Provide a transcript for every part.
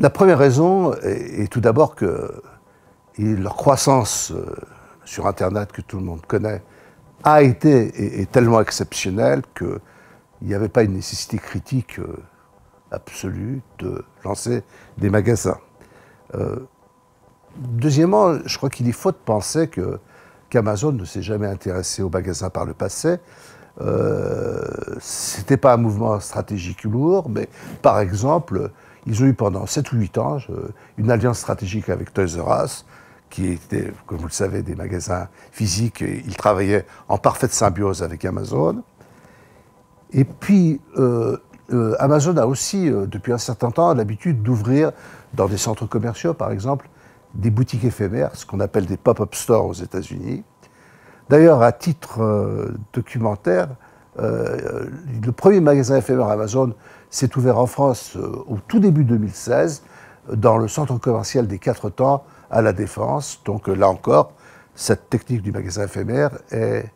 La première raison est tout d'abord que leur croissance sur Internet, que tout le monde connaît, a été et est tellement exceptionnelle qu'il n'y avait pas une nécessité critique absolue de lancer des magasins. Deuxièmement, je crois qu'il est faux de penser qu'Amazon ne s'est jamais intéressé aux magasins par le passé. C'était pas un mouvement stratégique lourd, mais par exemple, ils ont eu pendant 7 ou 8 ans une alliance stratégique avec Toys R Us, qui était, comme vous le savez, des magasins physiques. Ils travaillaient en parfaite symbiose avec Amazon. Et puis, Amazon a aussi, depuis un certain temps, l'habitude d'ouvrir dans des centres commerciaux, par exemple, des boutiques éphémères, ce qu'on appelle des pop-up stores aux États-Unis. D'ailleurs, à titre documentaire, le premier magasin éphémère Amazon s'est ouvert en France au tout début 2016, dans le centre commercial des Quatre Temps à La Défense. Donc là encore, cette technique du magasin éphémère est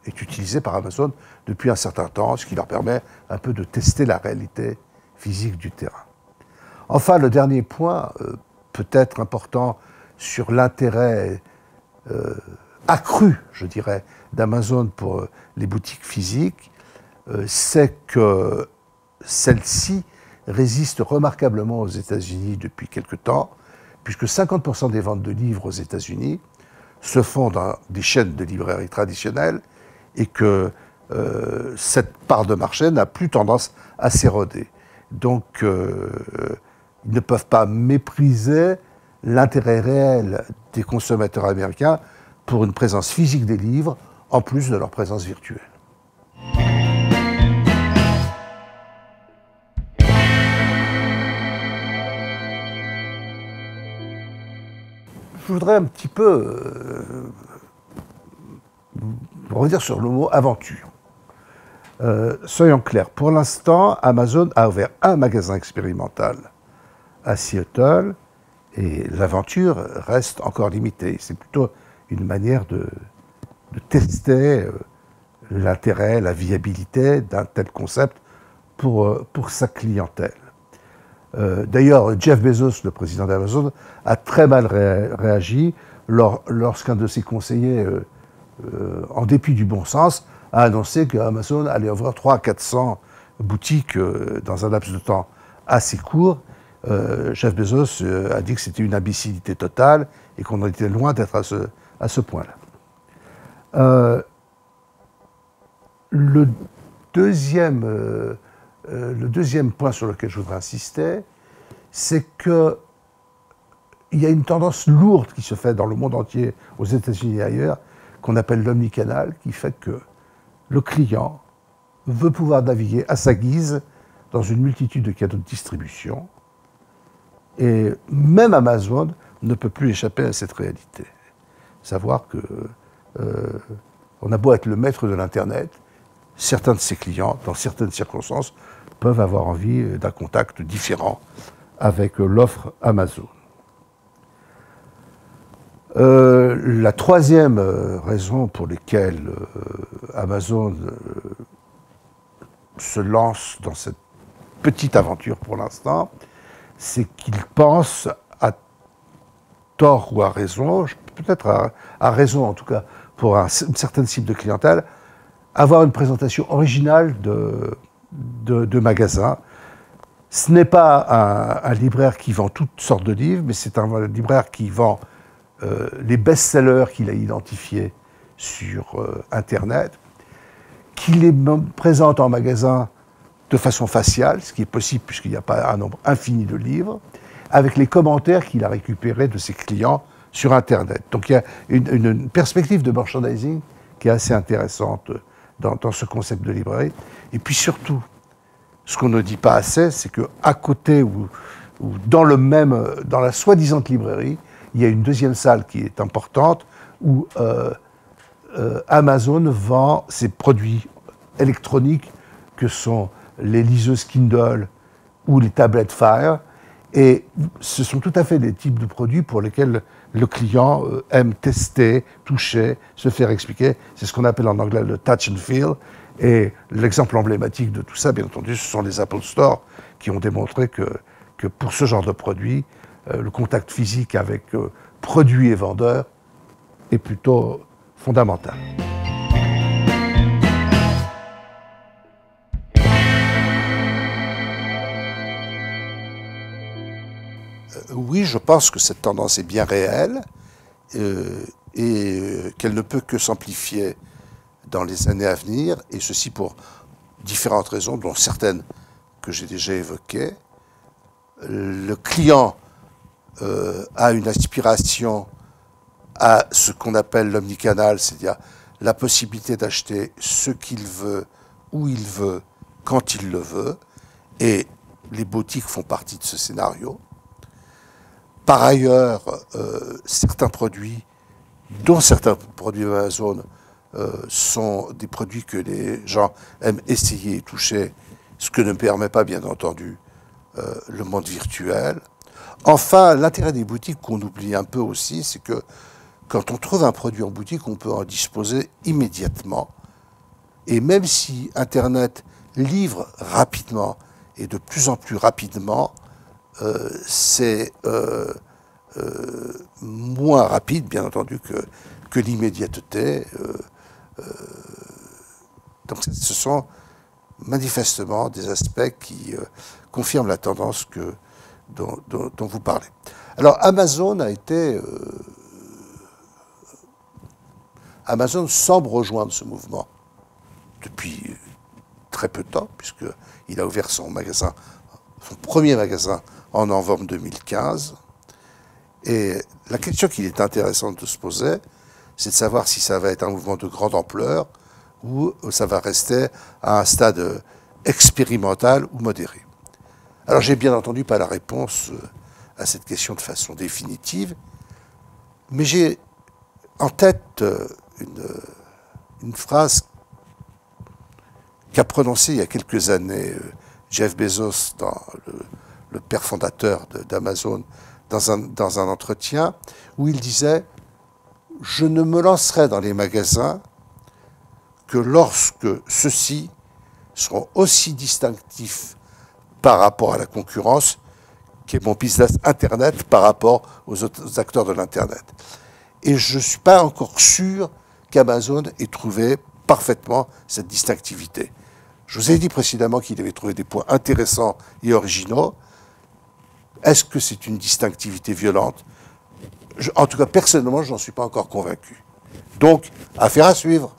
utilisée par Amazon depuis un certain temps, ce qui leur permet un peu de tester la réalité physique du terrain. Enfin, le dernier point, peut-être important, sur l'intérêt accru, je dirais, d'Amazon pour les boutiques physiques, c'est que celles-ci résistent remarquablement aux États-Unis depuis quelque temps, puisque 50% des ventes de livres aux États-Unis se font dans des chaînes de librairies traditionnelles et que cette part de marché n'a plus tendance à s'éroder. Donc, ils ne peuvent pas mépriser l'intérêt réel des consommateurs américains pour une présence physique des livres, en plus de leur présence virtuelle. Je voudrais un petit peu revenir sur le mot aventure. Soyons clairs, pour l'instant, Amazon a ouvert un magasin expérimental à Seattle et l'aventure reste encore limitée. C'est plutôt une manière de tester l'intérêt, la viabilité d'un tel concept pour sa clientèle. D'ailleurs, Jeff Bezos, le président d'Amazon, a très mal réagi lorsqu'un de ses conseillers, en dépit du bon sens, a annoncé qu'Amazon allait ouvrir 300 à 400 boutiques dans un laps de temps assez court. Jeff Bezos a dit que c'était une imbécilité totale et qu'on était loin d'être à ce point-là. Le deuxième point sur lequel je voudrais insister, c'est qu'il y a une tendance lourde qui se fait dans le monde entier, aux États-Unis et ailleurs, qu'on appelle l'omnicanal, qui fait que le client veut pouvoir naviguer à sa guise dans une multitude de canaux de distribution. Et même Amazon ne peut plus échapper à cette réalité. Savoir que on a beau être le maître de l'Internet, certains de ses clients, dans certaines circonstances, peuvent avoir envie d'un contact différent avec l'offre Amazon. La troisième raison pour laquelle Amazon se lance dans cette petite aventure pour l'instant, c'est qu'il pense, à tort ou à raison, peut-être à raison en tout cas, pour une certaine cible de clientèle, avoir une présentation originale de magasins. Ce n'est pas un libraire qui vend toutes sortes de livres, mais c'est un libraire qui vend les best-sellers qu'il a identifiés sur Internet, qui les présente en magasin de façon faciale, ce qui est possible puisqu'il n'y a pas un nombre infini de livres, avec les commentaires qu'il a récupérés de ses clients sur Internet. Donc il y a une perspective de merchandising qui est assez intéressante dans ce concept de librairie. Et puis surtout, ce qu'on ne dit pas assez, c'est qu'à côté ou dans la soi-disant librairie, il y a une deuxième salle qui est importante où Amazon vend ses produits électroniques que sont les liseuses Kindle ou les tablettes Fire. Et ce sont tout à fait des types de produits pour lesquels le client aime tester, toucher, se faire expliquer. C'est ce qu'on appelle en anglais le touch and feel. Et l'exemple emblématique de tout ça, bien entendu, ce sont les Apple Store qui ont démontré que pour ce genre de produit, le contact physique avec produit et vendeur est plutôt fondamental. Oui, je pense que cette tendance est bien réelle et qu'elle ne peut que s'amplifier dans les années à venir, et ceci pour différentes raisons, dont certaines que j'ai déjà évoquées. Le client a une aspiration à ce qu'on appelle l'omnicanal, c'est-à-dire la possibilité d'acheter ce qu'il veut, où il veut, quand il le veut, et les boutiques font partie de ce scénario. Par ailleurs, certains produits, dont certains produits Amazon, sont des produits que les gens aiment essayer et toucher, ce que ne permet pas, bien entendu, le monde virtuel. Enfin, l'intérêt des boutiques qu'on oublie un peu aussi, c'est que quand on trouve un produit en boutique, on peut en disposer immédiatement. Et même si Internet livre rapidement, et de plus en plus rapidement, c'est moins rapide, bien entendu, que l'immédiateté. Donc ce sont manifestement des aspects qui confirment la tendance dont vous parlez. Alors Amazon a été... Amazon semble rejoindre ce mouvement depuis très peu de temps, puisqu'il a ouvert son premier magasin en novembre 2015. Et la question qu'il est intéressant de se poser, c'est de savoir si ça va être un mouvement de grande ampleur ou ça va rester à un stade expérimental ou modéré. Alors j'ai bien entendu pas la réponse à cette question de façon définitive, mais j'ai en tête une phrase qu'a prononcée il y a quelques années Jeff Bezos, le père fondateur d'Amazon, dans un entretien, où il disait « Je ne me lancerai dans les magasins que lorsque ceux-ci seront aussi distinctifs par rapport à la concurrence qu'est mon business Internet par rapport aux autres acteurs de l'Internet. » Et je ne suis pas encore sûr qu'Amazon ait trouvé parfaitement cette distinctivité. Je vous ai dit précédemment qu'il avait trouvé des points intéressants et originaux. Est-ce que c'est une distinctivité violente? En tout cas, personnellement, je n'en suis pas encore convaincu. Donc, affaire à suivre.